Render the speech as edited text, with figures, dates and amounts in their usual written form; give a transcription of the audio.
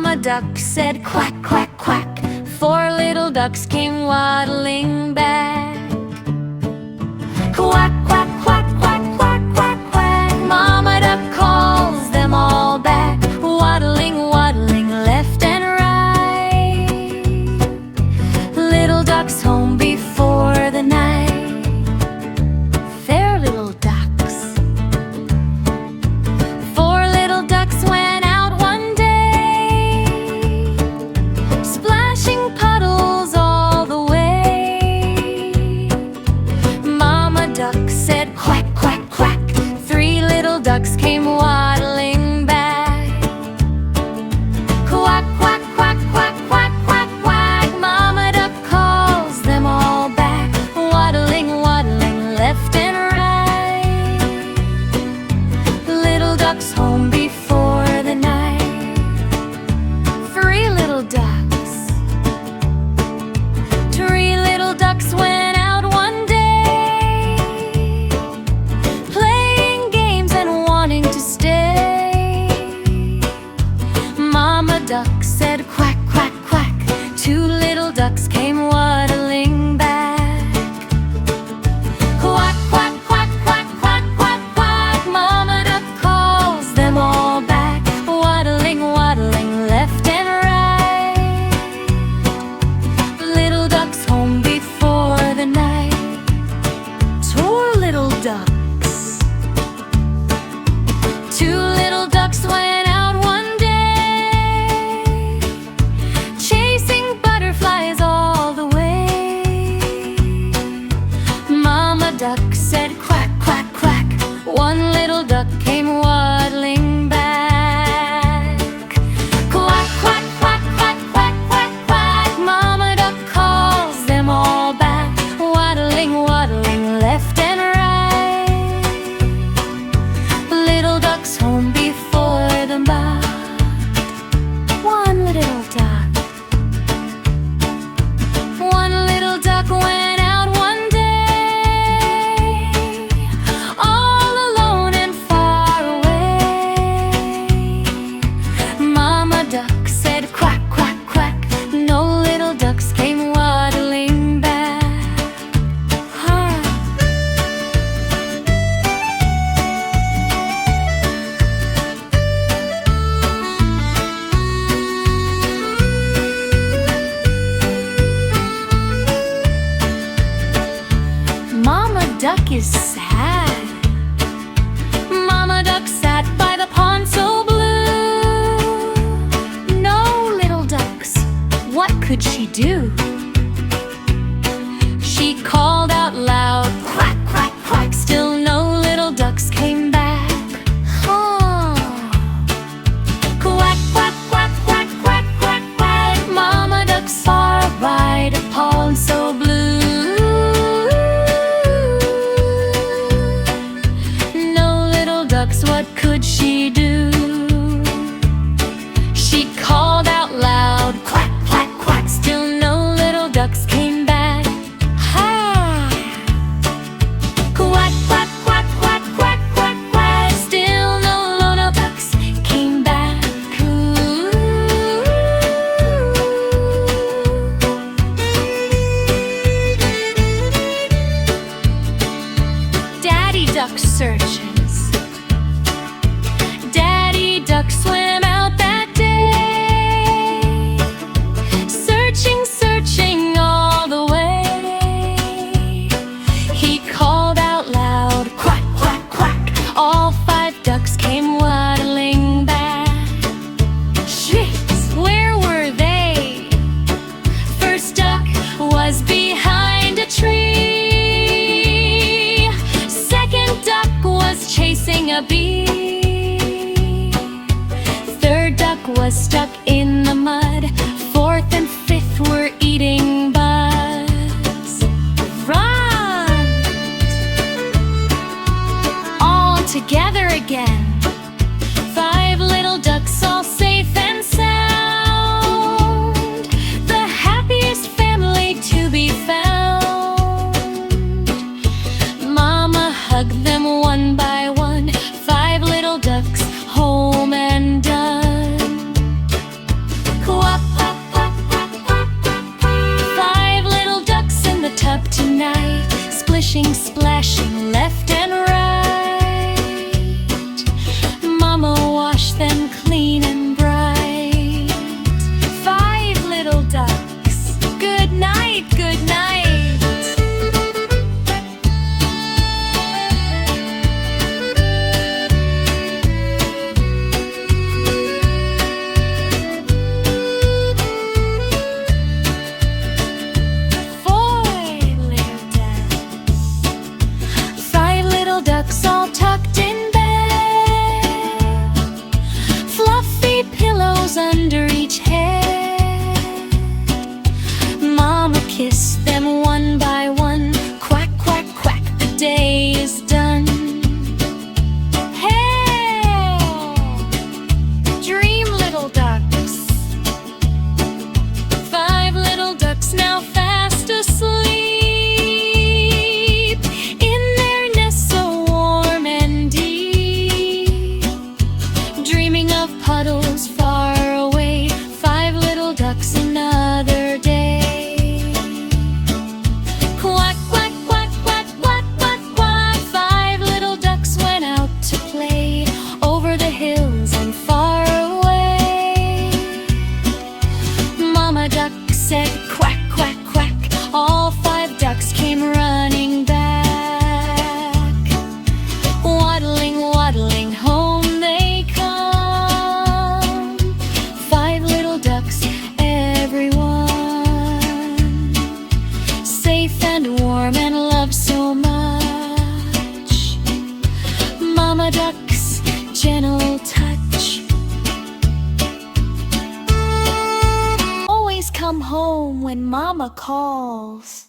Mama duck said quack, quack, quack. 4 little ducks came waddling back. Quack, quack, quack, quack, quack, quack, quack. Mama duck calls them all back. Waddling, waddling left and right. Little ducks home before the night. Fair little ducks. 4 little ducks went out one day, splashing puddles all the way. Mama duck said quack, quack, quack. 3 little ducks came waddling back. Quack, quack, quack, quack, quack, quack, quack. Mama duck calls them all back. Waddling, waddling left and right. Little ducks home before the night. 3 little ducks. 3 little ducks went out one day, playing games and wanting to stay. Mama duck said quack, quack, quack. 2 little ducks came waddling back. Quack, quack, quack, quack, quack, quack, quack. Mama duck calls them all back. Waddling, waddling left and right. Little ducks home before the night. 2 little ducks. 2 little ducks went out one day, chasing butterflies all the way. Mama duck said quack, quack, quack. 1 little duck came waddling back. Quack, quack, quack, quack, quack, quack, quack. Mama duck calls them all back. Waddling, waddling left and right. Little ducks home before the mud. 1 little duck. 1 little duck went out one day, all alone and far away. Mama duck said quack, quack, quack. No little ducks came waddling back. Mama duck is sad. Mama duck sat by the pond so blue. No little ducks. What could she do? She called out loud, quack, quack, quack. Still no little ducks came back. Quack, quack, quack, quack, quack, quack, quack. Mama duck saw by the pond so blue. No little ducks, what could she do? She called out loud, quack, quack, quack. Still no little ducks came back. Quack, quack, quack, quack, quack, quack, quack. Still no little ducks came back. Daddy duck searches. Daddy duck swam out that day, searching, searching all the way. He called out loud, quack, quack, quack. All 5 ducks came waddling back. Jeez, where were they? First duck was behind a tree. Second duck was chasing a bee. 3rd duck was stuck in the mud. 4th and 5th were eating bugs. Run! All together again. 5 little ducks all safe and sound. The happiest family to be found. Mama hugged them one by one. 5 little ducks home and done. puddles far away. 5 little ducks another day. Quack, quack, quack, quack, quack, quack, quack. 5 little ducks went out to play over the hills and far away. Mama duck said quack, quack, quack. All 5 ducks came running back. Waddling, waddling home they come. 5 little ducks, everyone, safe and warm and loved so much. Mama duck's gentle touch. Always come home when Mama calls.